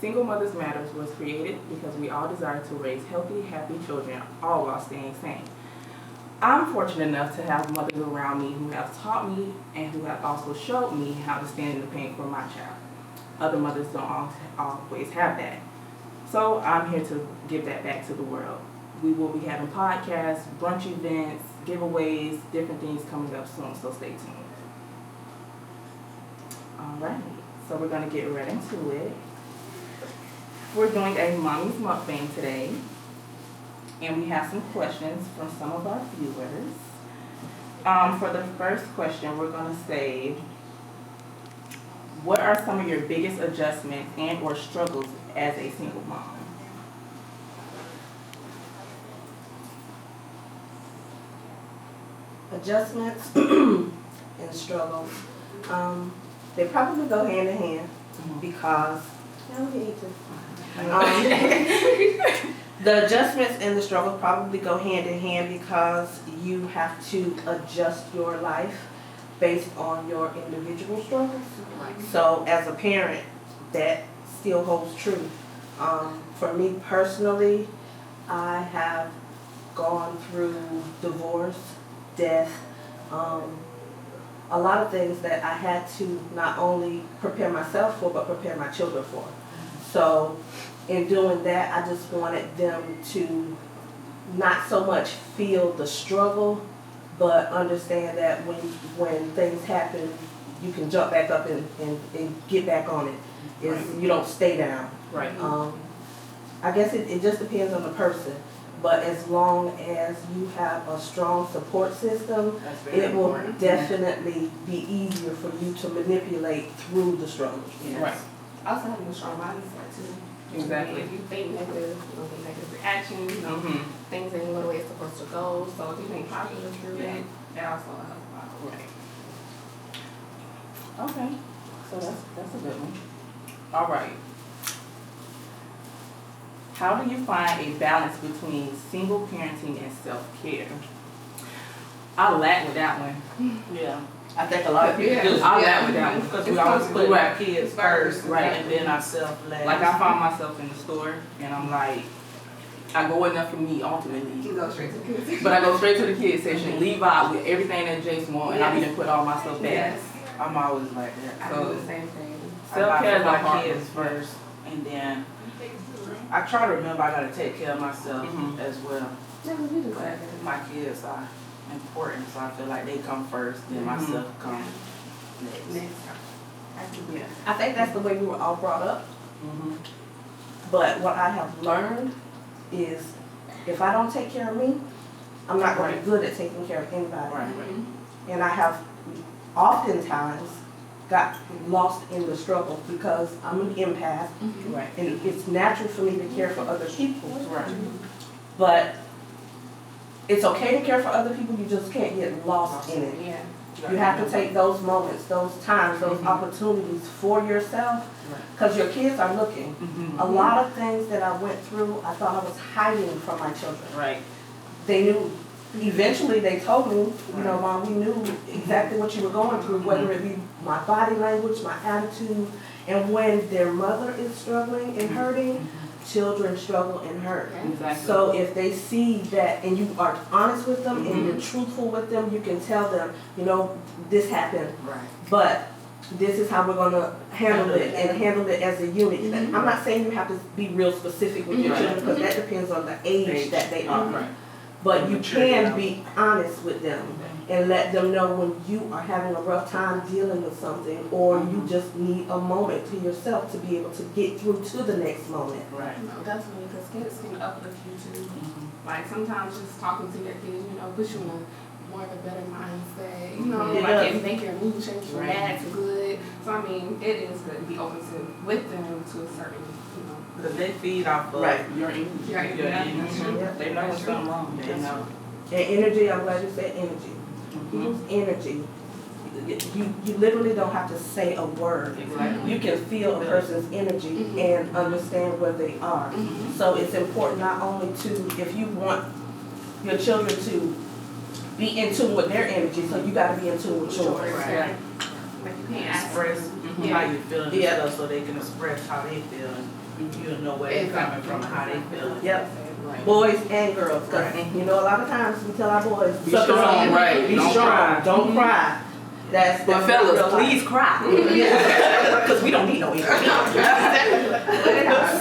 Single Mothers Matters was created because we all desire to raise healthy, happy children, all while staying sane. I'm fortunate enough to have mothers around me who have taught me and who have also showed me how to stand in the pain for my child. Other mothers don't always have that. So I'm here to give that back to the world. We will be having podcasts, brunch events, giveaways, different things coming up soon, so stay tuned. Alright, so we're going to get right into it. We're doing a Mommy's Mukbang today, and we have some questions from some of our viewers. For the first question, we're going to say, what are some of your biggest adjustments and or struggles as a single mom? Adjustments and struggles, they probably go hand in hand because the adjustments and the struggles probably go hand in hand because you have to adjust your life based on your individual struggles. So as a parent, that still holds true. For me personally, I have gone through divorce, death, a lot of things that I had to not only prepare myself for, but prepare my children for. So in doing that, I just wanted them to not so much feel the struggle, but understand that when things happen, you can jump back up and get back on it. You don't stay down. Right. I guess it just depends on the person. But as long as you have a strong support system, it will definitely be easier for you to manipulate through the struggles. Yes. Right. Also having a strong mindset too. Exactly. If you think negative, you'll get negative reactions, things ain't go the way it's supposed to go. So if you think positive through it, that also helps a lot. Right. Okay. So that's a good one. All right. How do you find a balance between single parenting and self-care? I lack with that one. Yeah, I think a lot of people do. I lack with that one. Because we always put our kids first, Right. and then ourselves last. Like I find myself in the store and I'm like, I go enough for me ultimately. You go straight to the kids. But I go straight to the kids section, leave out with everything that Jason wants, and I even put all my stuff back. Yes. I'm always like that. I do the same thing. Self-care is I buy my for my kids kids first, and then I try to remember I gotta take care of myself as well. Yeah, we do But that. my kids are important, so I feel like they come first, then myself comes next. Yeah. I think that's the way we were all brought up. But what I have learned is if I don't take care of me, I'm not going to be good at taking care of anybody. Right. And I have oftentimes got lost in the struggle because I'm an empath, Right. and it's natural for me to care for other people. Right. But it's okay to care for other people, you just can't get lost in it. Yeah. You have to take those moments, those times, those opportunities for yourself, because your kids are looking. A lot of things that I went through, I thought I was hiding from my children. Right. They knew. Eventually, they told me, you know, Mom, we knew exactly what you were going through, whether it be my body language, my attitude, and when their mother is struggling and hurting, children struggle and hurt. Exactly. So if they see that and you are honest with them and you're truthful with them, you can tell them, you know, this happened, Right. but this is how we're going to handle it and handle it as a unit. I'm not saying you have to be real specific with your children because that depends on the age that they are. Right. But you can be honest with them and let them know when you are having a rough time dealing with something or you just need a moment to yourself to be able to get through to the next moment. Right. No, definitely, because kids can uplift you too. Like sometimes just talking to your kids, you know, puts you in a more of a better mindset. You know, It like does. it make your mood change from bad to good. So I mean, it is good to be open to with them to a certain, you know. Because they feed off of your energy. Your energy. Yeah. They know when something wrong. They know. And energy, I'm glad you said energy. People's energy. You literally don't have to say a word. Exactly. You can feel a person's energy and understand where they are. So it's important not only to, if you want your children to be in tune with their energy, so you got to be in tune with yours. Right. Like you can't express how you feeling and Yeah. stuff, so they can express how they feel, and you'll know where they're coming from and how they feel. Yep. Right. Boys and girls, because you know a lot of times we tell our boys, Be suck it strong, up, right. Be Don't strong, cry. don't cry. That's But real fellas, life. please cry. Because we don't need no interview.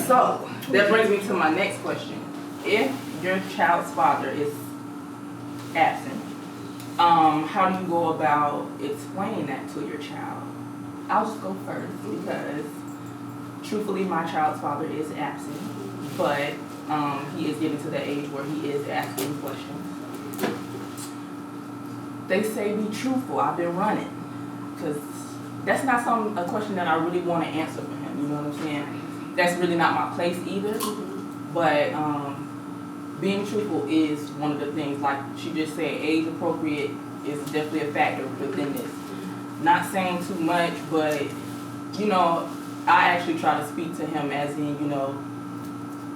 So, that brings me to my next question. If your child's father is absent, how do you go about explaining that to your child? I'll just go first because truthfully my child's father is absent, but he is getting to the age where he is asking questions. They say be truthful. I've been running, because that's not a question that I really want to answer for him. You know what I'm saying? That's really not my place either. But being truthful is one of the things. Like she just said, age appropriate is definitely a factor within this. Not saying too much, but you know, I actually try to speak to him as in, you know,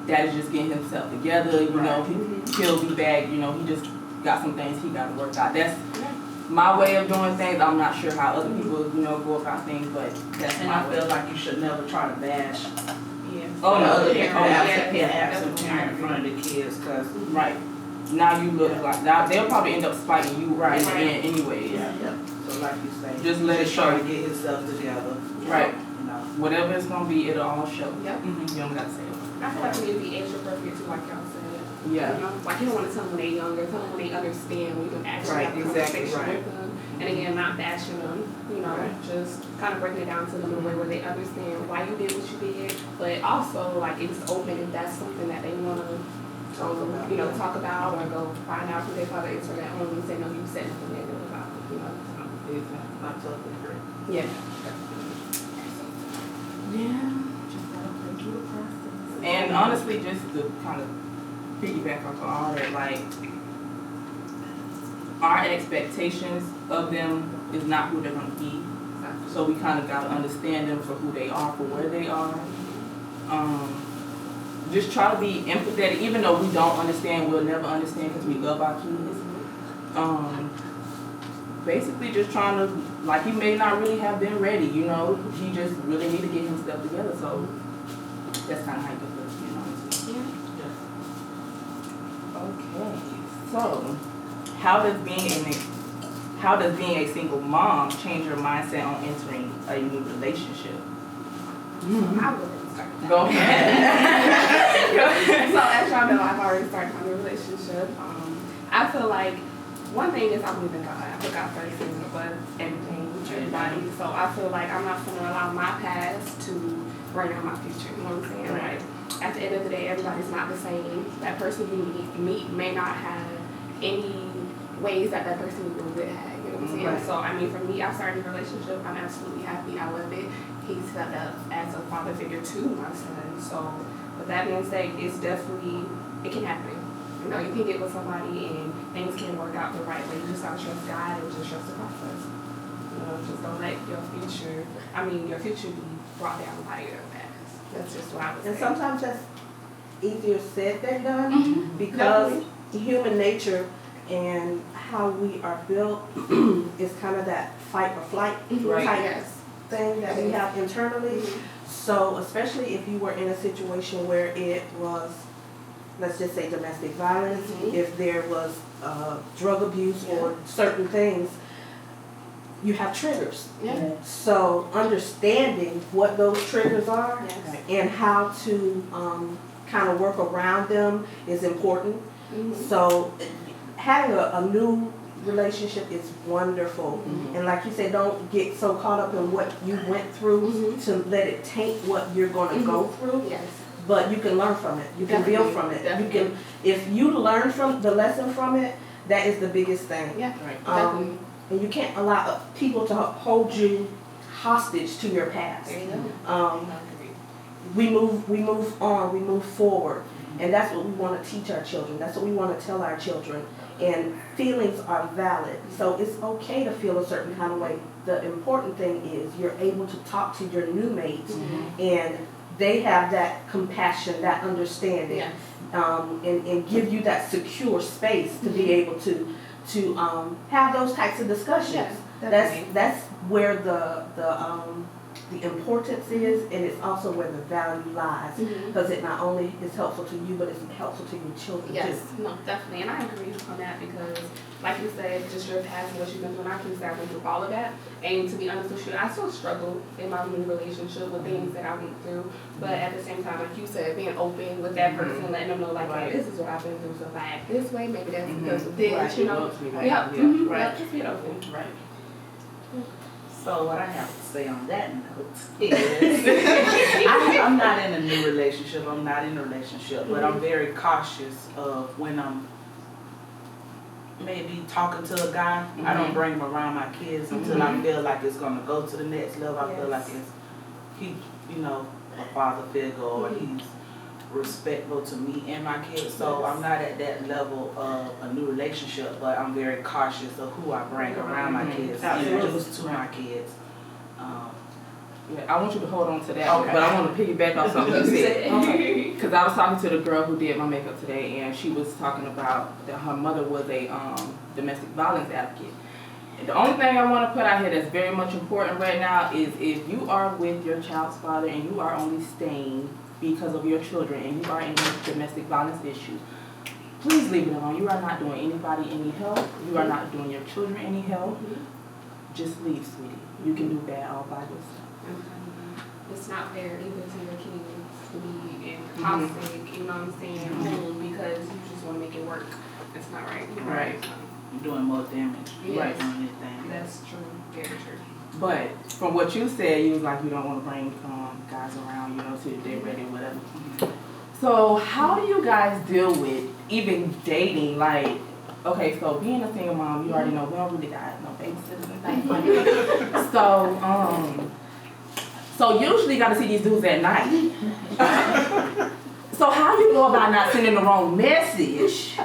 Daddy's just getting himself together. You know, he'll be back. You know, he just got some things he got to work out. That's my way of doing things. I'm not sure how other people, you know, go about things, but that's And my I way. feel like you should never try to bash Oh no, other yeah, absent parent in front of the kids, because right. Now you look like now they'll probably end up spiting you right in the end anyway. so like you say, Just let it try show. to get himself together. Right. You know. Whatever it's gonna be, it'll all show. Yep. You don't gotta say it. I feel like we need to be age appropriate too, like y'all said. Yeah. You know, like you don't want to tell them when they're younger, tell them when they understand, we can actually Right, have a exactly, conversation right. with them. And again, not bashing them, you know, Right. just kind of breaking it down to them in a way where they understand why you did what you did, but also like it's open if that's something that they want to you know, talk about or go find out who their father is for their own and say, no, you said nothing negative about it, you know. Exactly. I totally agree. Yeah. Yeah. Just gotta play through the process. And honestly, just to kind of piggyback off of all that, like our expectations of them is not who they're gonna be. So we kind of gotta understand them for who they are, for where they are. Just try to be empathetic, even though we don't understand, we'll never understand because we love our kids. Basically just trying to, like he may not really have been ready, you know, he just really need to get himself together, so that's kind of how you put it, you know. Okay, so how does being a single mom change your mindset on entering a new relationship? I wouldn't start that. Go ahead. So as y'all know, I've already started my new relationship. I feel like one thing is I believe in God. I put God first and above everything, everybody. So I feel like I'm not going to allow my past to bring out my future. You know what I'm saying? Right. Like at the end of the day, everybody's not the same. That person you meet may not have any ways that person you would have. You know what I'm saying? Right. So I mean, for me, I started a relationship. I'm absolutely happy. I love it. He's stepped up as a father figure to my son. So with that being said, it's definitely, it can happen. You know, you can get with somebody and things can work out the right way. You just gotta trust God and just trust the process. You know, just don't let your future be brought down by your past. That's just what I would say. And sometimes that's easier said than done because Definitely. human nature and how we are built is kind of that fight or flight Right. type Yes. thing that we have internally. So especially if you were in a situation where it was, let's just say domestic violence, if there was drug abuse or certain things, you have triggers. Yeah. So understanding what those triggers are Yes. and how to kind of work around them is important. So having a new relationship is wonderful. And like you said, don't get so caught up in what you went through to let it taint what you're going to go through. Yes. But you can learn from it. You can build from it. Definitely. You can, if you learn from the lesson from it, that is the biggest thing. Yeah. Right. Definitely. And you can't allow people to hold you hostage to your past. There you go. We move on, we move forward. And that's what we want to teach our children. That's what we want to tell our children. And feelings are valid. So it's okay to feel a certain kind of way. The important thing is you're able to talk to your new mates and they have that compassion, that understanding, Yes. and give you that secure space to be able to have those types of discussions. Yes, definitely. That's where the the importance is, and it's also where the value lies. Because it not only is helpful to you, but it's helpful to your children Yes, too. no, definitely, and I agree on that because, like you said, just your past and what you've been through, and I can say I went through all of that, and to be honest with you, I still struggle in my new relationship with things that I went through, but at the same time, like you said, being open with that person, letting them know, like, hey, this is what I've been through, so if I act this way, maybe that's because of this, you know? Yeah, Right. Just being open. Right. So what I have to say on that note is, I'm not in a new relationship, I'm not in a relationship, but I'm very cautious of when I'm maybe talking to a guy, I don't bring him around my kids until I feel like it's gonna go to the next level. I feel like he's a father figure or he's respectful to me and my kids. So I'm not at that level of a new relationship, but I'm very cautious of who I bring around my kids, introduce to my kids. Yeah, I want you to hold on to that, Okay. but I want to piggyback off something you said. Because I was talking to the girl who did my makeup today, and she was talking about that her mother was a domestic violence advocate. And the only thing I want to put out here that's very much important right now is if you are with your child's father and you are only staying because of your children and you are in a domestic violence issue, please leave it alone. You are not doing anybody any help. You are not doing your children any help. Just leave, sweetie. You can do that all by yourself. It's not fair either to your kids to be in toxic, you know what I'm saying, home because you just want to make it work. It's not right. Right. You're doing more damage. Yes. Right. On anything. That's true. Very true. But from what you said, you was like you don't want to bring guys around, till they're ready, whatever. So how do you guys deal with even dating? Like, okay, so being a single mom, you already know we don't really got no babysitters and things like that. So usually you got to see these dudes at night. So how you go about not sending the wrong message,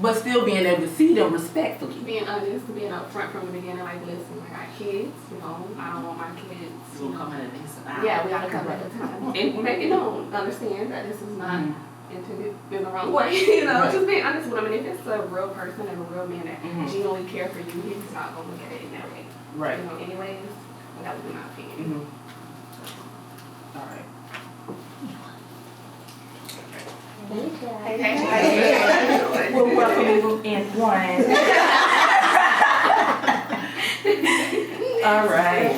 but still being able to see them respectfully? Being honest, being upfront from the beginning, like, listen, I got kids, I don't want my kids. We'll come at a decent time. Yeah, we gotta come at a time. And make it known, understand that this is not intended in the wrong way, just being honest with them. And if it's a real person and a real man that genuinely care for you, he's not gonna look at it in that way. Right. Anyways, that would be my opinion. All right. Hey. We're welcoming in one. All right.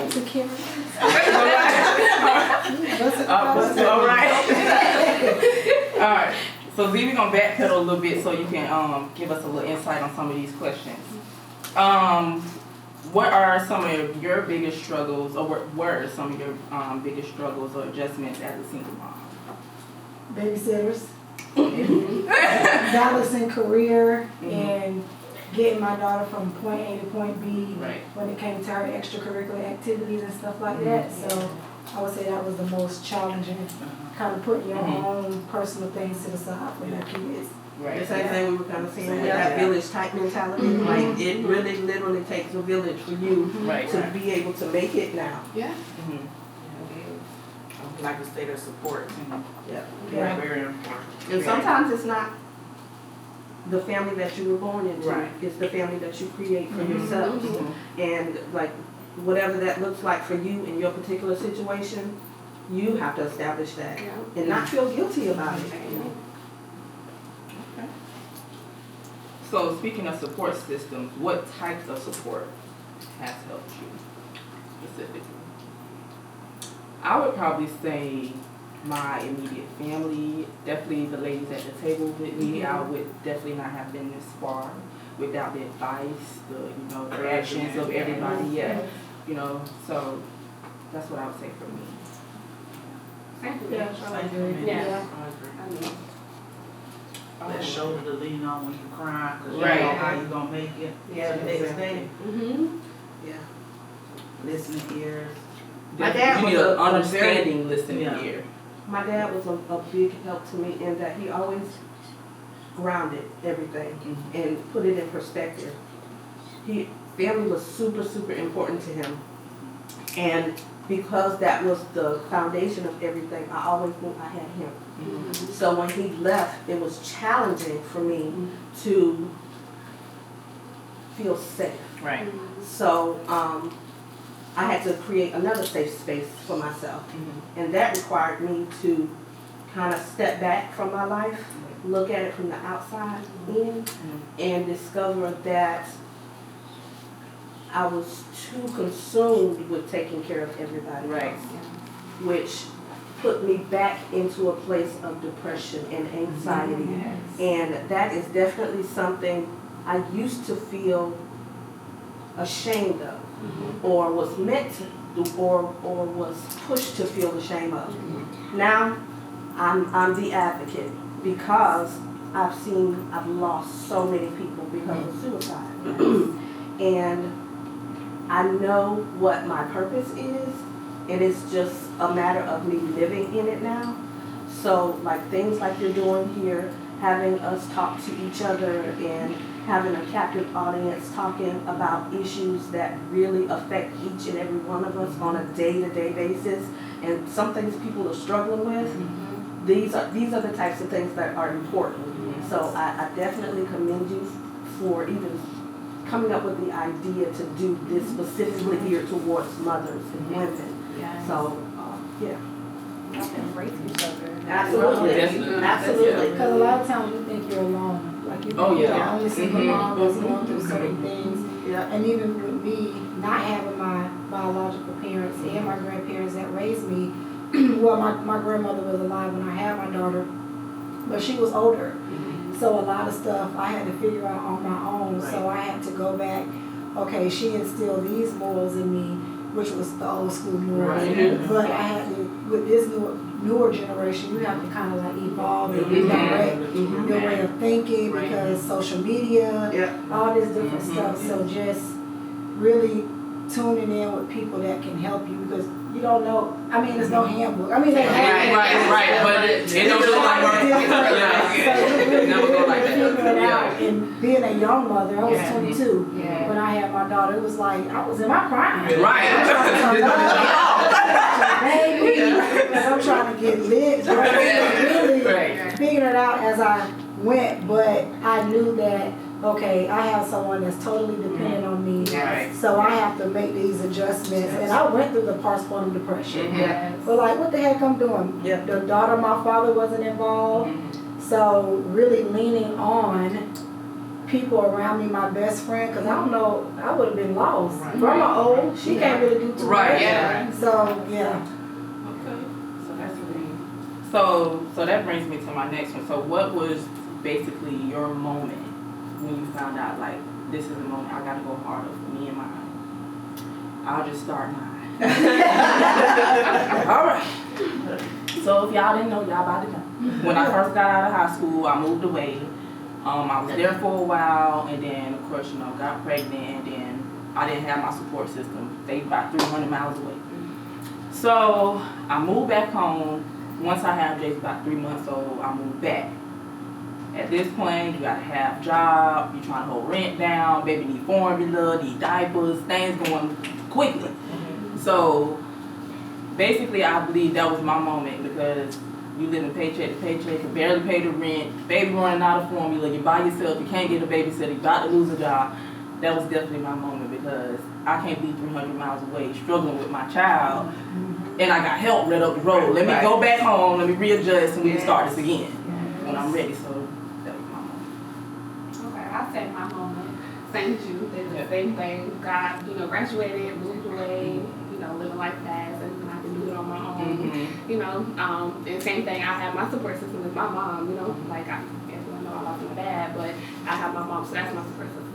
All right. All right. So Z, we're gonna backpedal a little bit so you can give us a little insight on some of these questions. What are some of your biggest struggles, or what were some of your biggest struggles or adjustments as a single mom? Babysitters, balancing career, and getting my daughter from point A to point B when it came to our extracurricular activities and stuff like that. So I would say that was the most challenging, kind of putting your own personal things to the side for your kids. Right. The same thing we were kind of saying with that village type mentality. Like, it really literally takes a village for you to be able to make it now. Yeah. Like to say their support. Yeah. Very important. And sometimes it's not the family that you were born into. Right. It's the family that you create for yourself. And like, whatever that looks like for you in your particular situation, you have to establish that and not feel guilty about it. So speaking of support systems, what types of support has helped you specifically? I would probably say my immediate family, definitely the ladies at the table with me. I would definitely not have been this far without the advice, the actions of everybody. So that's what I would say for me. That shoulder to lean on when you cry, because you know how you gonna make it the next day. Listening ears. My dad you was need an a understanding listening ear. My dad was a big help to me in that he always grounded everything and put it in perspective. Family was super, super important to him. And because that was the foundation of everything, I always knew I had him. So when he left, it was challenging for me to feel safe. Right. So I had to create another safe space for myself. And that required me to kind of step back from my life, look at it from the outside in, and discover that I was too consumed with taking care of everybody else, which put me back into a place of depression and anxiety. And that is definitely something I used to feel ashamed of, or was meant to, or was pushed to feel ashamed of. Now, I'm the advocate because I've lost so many people because of suicide. And I know what my purpose is, and it's just a matter of me living in it now. So like things like you're doing here, having us talk to each other and having a captive audience talking about issues that really affect each and every one of us on a day-to-day basis, and some things people are struggling with, these are the types of things that are important. So I definitely commend you for even coming up with the idea to do this specifically geared towards mothers and women. So, yeah. Embrace each other. Absolutely. Because a lot of times you think you're alone. Like you think you're the only single mom that's going through certain things. And even with me not having my biological parents and my grandparents that raised me, well, my grandmother was alive when I had my daughter, but she was older. So a lot of stuff I had to figure out on my own. So I had to go back, okay, she instilled these morals in me, which was the old school morals. But I had to, with this newer generation, you have to kind of like evolve and redirect your way of thinking because social media, all this different stuff. So just really tuning in with people that can help you because you don't know. I mean, there's no handbook. I mean, they have but it don't look like it never go like that. And being a young mother, I was 22 when I had my daughter. It was like I was in my prime. I'm trying to get lit, really figuring it out as I went. But I knew that. Okay, I have someone that's totally dependent on me, so I have to make these adjustments. And I went through the postpartum depression. But like, what the heck I'm doing? The daughter of my father wasn't involved, so really leaning on people around me, my best friend, because I don't know, I would have been lost. Grandma old, she can't really do too much. So yeah. Okay, so that's really. So that brings me to my next one. So what was basically your moment when you found out, like, this is the moment I gotta go harder for me and mine? I'll just start mine. Alright. So if y'all didn't know, y'all about to know. When I first got out of high school, I moved away. I was there for a while, and then, of course, got pregnant, and then I didn't have my support system. They about 300 miles away. So I moved back home. Once I had Jace about 3 months old, I moved back. At this point, you gotta have a job, you're trying to hold rent down, baby need formula, need diapers, things going quickly. So basically I believe that was my moment because you living paycheck to paycheck, can barely pay the rent, baby running out of formula, you're by yourself, you can't get a babysitter, you're about to lose a job. That was definitely my moment because I can't be 300 miles away struggling with my child and I got help right up the road. Let me go back home, let me readjust and we can start this again when I'm ready. So I say my moment, same as you, did the same thing. Got, graduated, moved away, living life fast, and I can do it on my own. And same thing, I have my support system with my mom, like everyone know I lost my dad, but I have my mom, so that's my support system.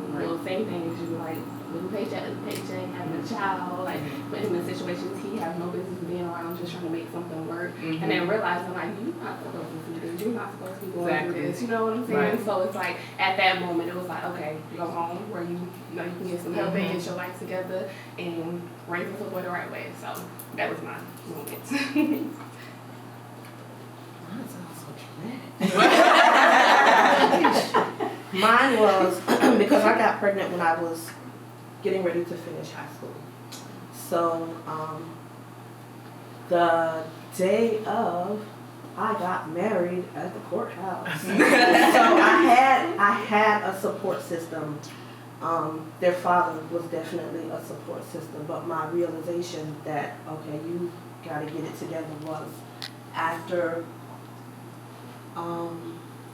Same thing as you, like, living paycheck to paycheck, having a child, like, putting him in situations he has no business being around, just trying to make something work, and then realizing, like, you're not supposed to do this, you're not supposed to be going through this, you know what I'm saying? So it's like, at that moment, it was like, okay, you go home where you can get some help and get your life together and raise this boy the right way. So that was my moment. That sounds so dramatic. Mine was because I got pregnant when I was getting ready to finish high school. So the day of, I got married at the courthouse. So I had a support system Their father was definitely a support system, but my realization that, okay, you gotta get it together was after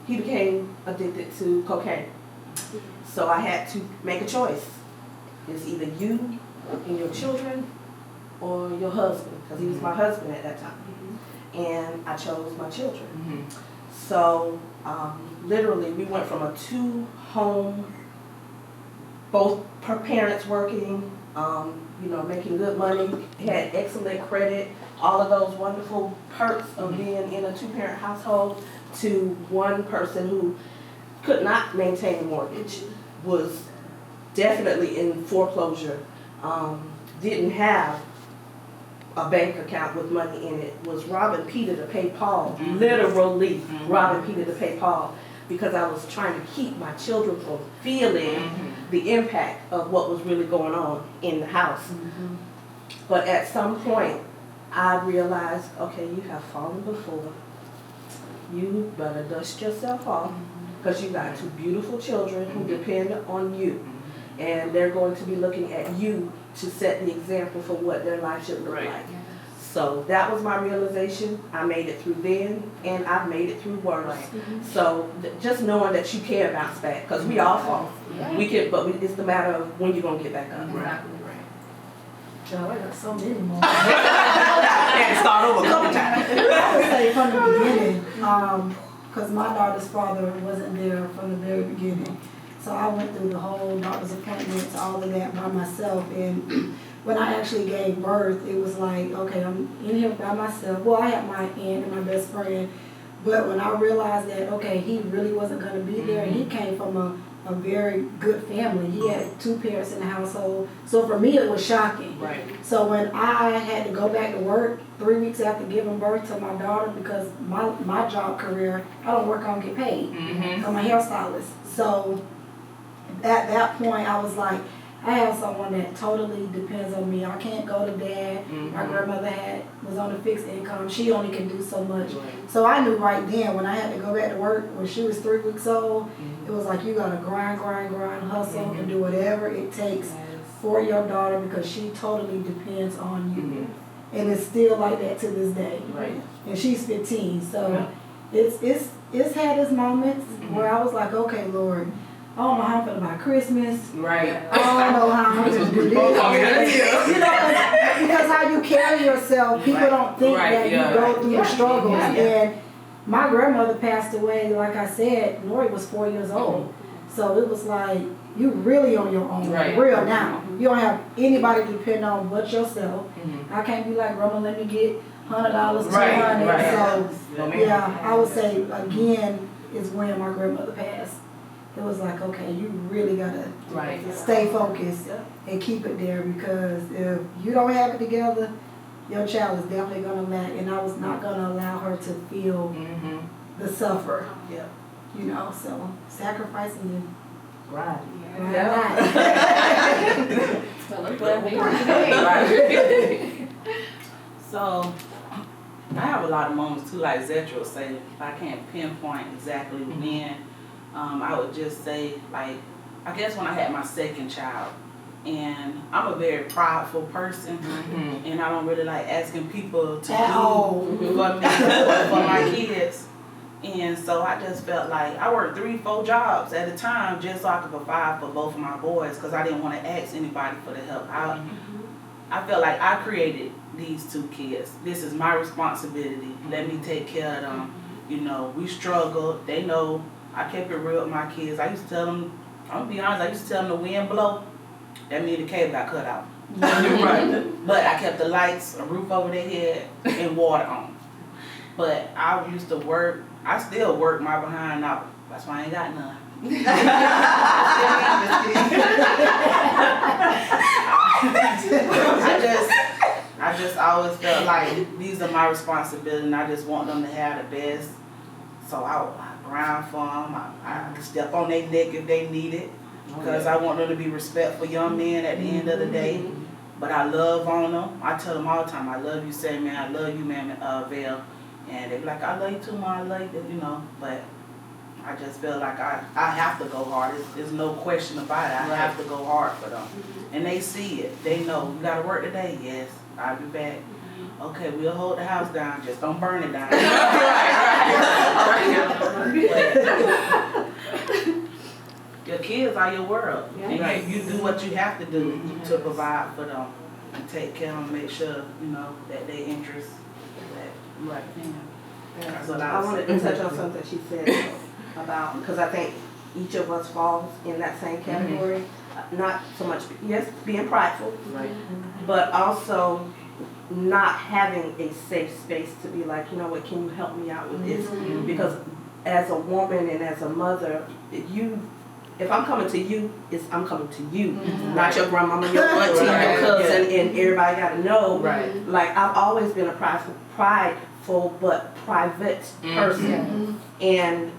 he became addicted to cocaine. So I had to make a choice. It's either you and your children or your husband, because he was my husband at that time. And I chose my children. So literally we went from a 2-home, both her parents working, making good money, had excellent credit, all of those wonderful perks of being in a 2-parent household, to one person who could not maintain a mortgage, was definitely in foreclosure, didn't have a bank account with money in it, was robbing Peter to pay Paul, literally robbing Peter to pay Paul, because I was trying to keep my children from feeling the impact of what was really going on in the house. But at some point, I realized, okay, you have fallen before. You better dust yourself off, because you got 2 beautiful children who depend on you. And they're going to be looking at you to set the example for what their life should look like. So that was my realization. I made it through then, and I've made it through worse. So just knowing that you can bounce back, because we all fall. We can, but it's the matter of when you're gonna get back up. Exactly. Joe, I got so many more. And start over a couple times. I would say from the beginning, because my daughter's father wasn't there from the very beginning. So I went through the whole doctor's appointments, all of that by myself. And when I actually gave birth, it was like, okay, I'm in here by myself. Well, I had my aunt and my best friend. But when I realized that, okay, he really wasn't going to be there, and he came from a very good family. He had 2 parents in the household. So for me, it was shocking. So when I had to go back to work 3 weeks after giving birth to my daughter, because my job career, I don't work, I don't get paid. I'm a hairstylist. So at that point, I was like, I have someone that totally depends on me. I can't go to dad. My grandmother was on a fixed income. She only can do so much. So I knew right then when I had to go back to work when she was 3 weeks old, it was like you gotta grind, hustle, and do whatever it takes for your daughter, because she totally depends on you. And it's still like that to this day. And she's 15, so it's had its moments where I was like, okay, Lord, I don't know how I'm gonna buy Christmas. I don't know how I'm gonna do this. Because how you carry yourself, people don't think that you go through the struggles. And my grandmother passed away, like I said, Lori was 4 years old. So it was like, you really on your own, real now. You don't have anybody to depend on but yourself. I can't be like, Grandma, let me get $100, $200. So yeah, I would say again is when my grandmother passed. It was like, okay, you really gotta stay focused and keep it there, because if you don't have it together, your child is definitely gonna lack, and I was not gonna allow her to feel the suffer. So sacrificing So I have a lot of moments too, like Zetro say, if I can't pinpoint exactly when. I would just say, like, I guess when I had my second child, and I'm a very prideful person, and I don't really like asking people to do for me, for my kids. And so I just felt like I worked 3-4 jobs at a time just so I could provide for both of my boys, because I didn't want to ask anybody for the help. I felt like I created these 2 kids. This is my responsibility. Let me take care of them. We struggled. They know. I kept it real with my kids. I used to tell them, I'm gonna be honest, I used to tell them the wind blow, that means the cable got cut out. But I kept the lights, a roof over their head, and water on. But I used to work, I still work my behind out. That's why I ain't got none. I just always felt like these are my responsibilities, and I just want them to have the best. So I grind for them. I step on their neck if they need it, because I want them to be respectful young men at the end of the day. But I love on them. I tell them all the time, I love you, say man, I love you, man, Val. And they be like, I love you too, Mom, I love you, But I just feel like I have to go hard. There's no question about it. I have to go hard for them. And they see it. They know, you gotta work today? Yes, I'll be back. Okay, we'll hold the house down, just don't burn it down. Your kids are your world. And you do what you have to do to provide for them and take care of them, make sure, you know, that their interests Right. So I wanted to touch on something she said about, because I think each of us falls in that same category. Not so much, yes, being prideful, Right. but also not having a safe space to be like, you know what, can you help me out with this? Because as a woman and as a mother, if I'm coming to you, I'm coming to you, not your grandmama, your auntie, your cousin, and everybody got to know. Right. Like, I've always been a prideful but private person, and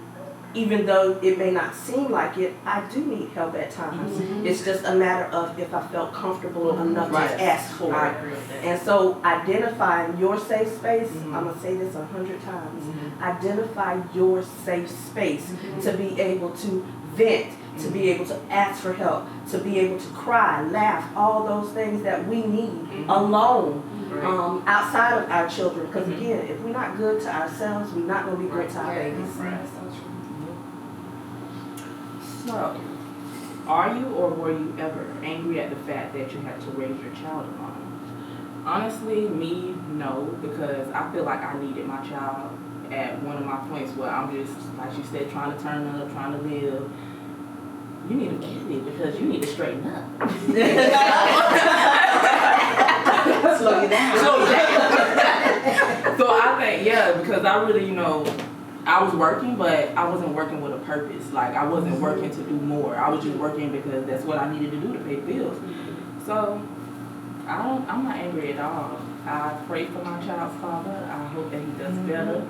even though it may not seem like it, I do need help at times. It's just a matter of if I felt comfortable enough to ask for I it. agree with that. And so identifying your safe space, I'm going to say this 100 times, identify your safe space to be able to vent, to be able to ask for help, to be able to cry, laugh, all those things that we need alone. Outside of our children, because again, if we're not good to ourselves, we're not going to be good to our babies. So, are you or were you ever angry at the fact that you had to raise your child alone? Honestly, me, no, because I feel like I needed my child at one of my points where I'm just, like you said, trying to turn up, trying to live. You need a baby because you need to straighten up. Slow you down. So I think, because I really, I was working, but I wasn't working with a purpose. Like, I wasn't working to do more. I was just working because that's what I needed to do to pay bills. So, I'm not angry at all. I pray for my child's father. I hope that he does better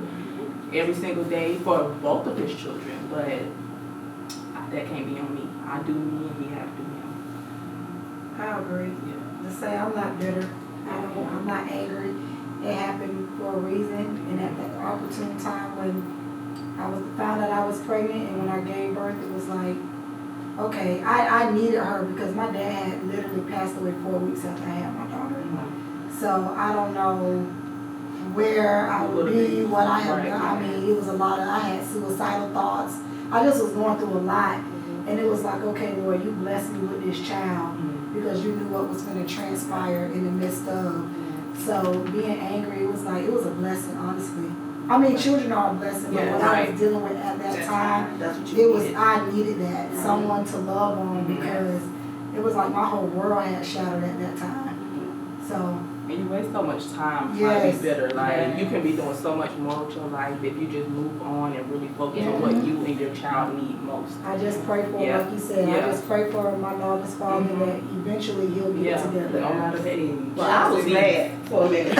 every single day for both of his children. But that can't be on me. I do me and he has to do him. I agree. To say I'm not bitter. I'm not angry. It happened for a reason, and at that opportune time when I found out I was pregnant and when I gave birth, it was like, okay, I needed her because my dad had literally passed away 4 weeks after I had my daughter. So I don't know where I would be, what I have done. I mean, it was a lot of, I had suicidal thoughts. I just was going through a lot. And it was like, okay, Lord, you blessed me with this child because you knew what was going to transpire in the midst of. So being angry, it was a blessing, honestly. I mean, children are a blessing, but what I was dealing with at that time, I needed that, someone to love on because it was like my whole world had shattered at that time. So. And you waste so much time trying to be better. Like, you can be doing so much more with your life if you just move on and really focus on what you and your child need most. I just pray for, like you said, I just pray for my daughter's father that eventually he'll get it together. No matter the age. Well, I was mad for a minute.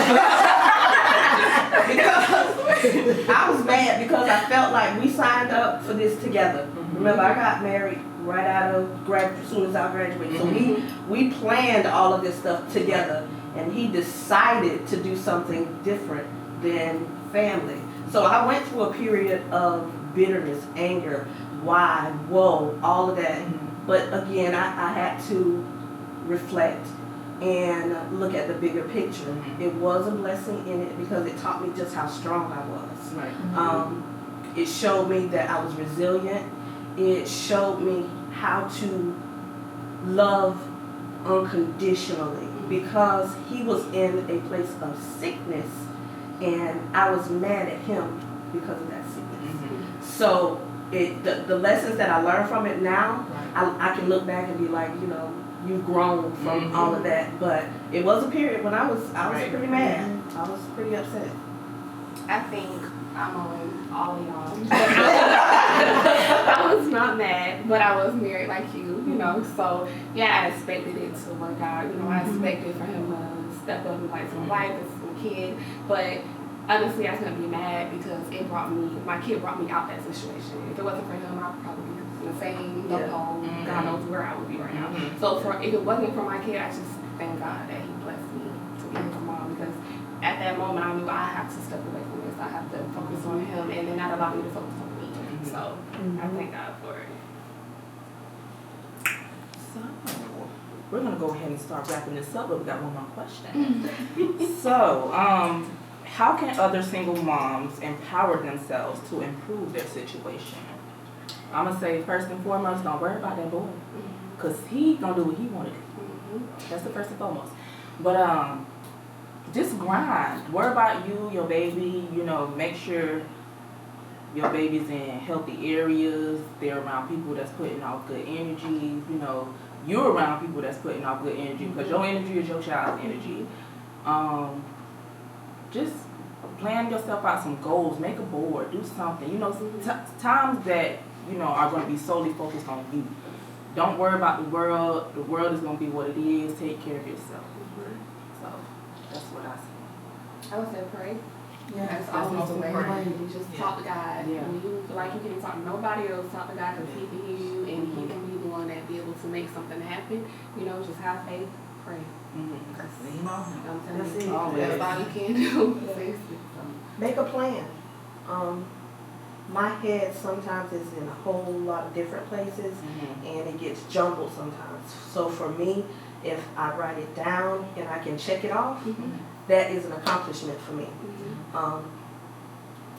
I was mad because I felt like we signed up for this together. Remember, I got married right out of as soon as I graduated. So we planned all of this stuff together. And he decided to do something different than family. So I went through a period of bitterness, anger, why, whoa, all of that. But again, I had to reflect and look at the bigger picture. It was a blessing in it because it taught me just how strong I was. It showed me that I was resilient. It showed me how to love unconditionally. Because he was in a place of sickness and I was mad at him because of that sickness. So the lessons that I learned from it now, I can look back and be like, you've grown from all of that. But it was a period when I was pretty mad. I was pretty upset. I think I'm on all of y'all. I was not mad, but I was married like you, so I expected it to work out. I expected for him to step up and like some wife and some kid, but honestly, I couldn't be mad because my kid brought me out that situation. If it wasn't for him, I'd probably be in the same hole. God knows where I would be right now. So if it wasn't for my kid, I just thank God that he blessed me to be his mom because at that moment I knew I have to step away from this. I have to focus on him and then not allow me to focus on me. So I thank God for it. So, we're gonna go ahead and start wrapping this up, but we got one more question. So, how can other single moms empower themselves to improve their situation? I'm gonna say first and foremost, don't worry about that boy, cause he gonna do what he wanna do. That's the first and foremost. But just grind. Worry about you, your baby. You know, make sure your baby's in healthy areas. They're around people that's putting off good energy. You know, you're around people that's putting off good energy, because your energy is your child's energy. Just plan yourself out some goals. Make a board. Do something. You know, times that are going to be solely focused on you. Don't worry about the world. The world is going to be what it is. Take care of yourself. So that's what I say. I would say pray. Yeah. That's almost the way. Pray. You just talk to God. Yeah. When you feel like you can't talk to nobody else, talk to God, because He can hear you and He can be the one that be able to make something happen. Just have faith, pray. Lean on him. I'm telling That's you, it. that's all you can do. Make a plan. My head sometimes is in a whole lot of different places, and it gets jumbled sometimes. So for me, if I write it down and I can check it off, that is an accomplishment for me.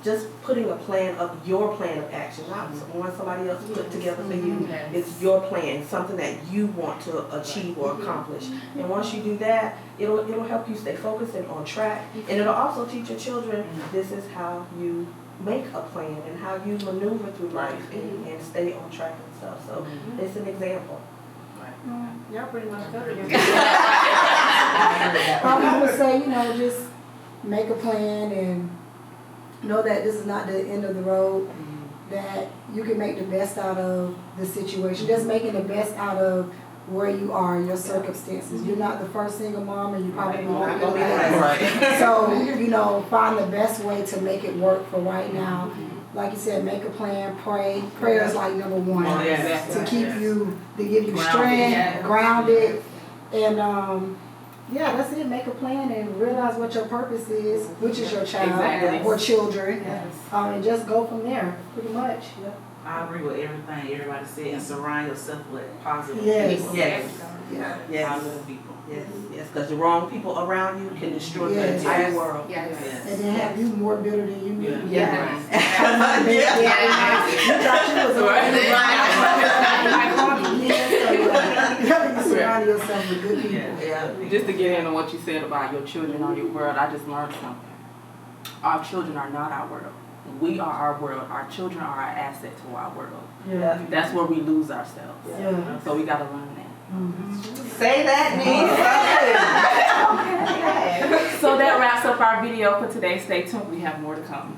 Just putting a plan of your plan of action, not one somebody else put together for you. It's your plan, something that you want to achieve or accomplish. And once you do that, it'll help you stay focused and on track. And it'll also teach your children this is how you make a plan and how you maneuver through life and stay on track and stuff. So it's an example. Y'all pretty much covered it. I would say, just make a plan and know that this is not the end of the road, that you can make the best out of the situation. Just making the best out of where you are, your circumstances. You're not the first single mom, and you probably won't be the last. So, find the best way to make it work for right now. Like you said, make a plan, pray. Prayer is like number one to keep you, to give you strength, grounded, and that's it. Make a plan and realize what your purpose is, which is your child or children, and just go from there. Pretty much. I agree with everything everybody said, and surround yourself with positive Yes. people. Yes. Positive people. Yes, because the wrong people around you can destroy the entire world. Yes. And then have you more bitter than you need. You thought you surround yourself with good people. Just to get into what you said about your children or your world, I just learned something. Our children are not our world. We are our world. Our children are our asset to our world. Yeah. That's where we lose ourselves. Yeah. So we got to learn that. Say that, niece. So that wraps up our video for today. Stay tuned. We have more to come.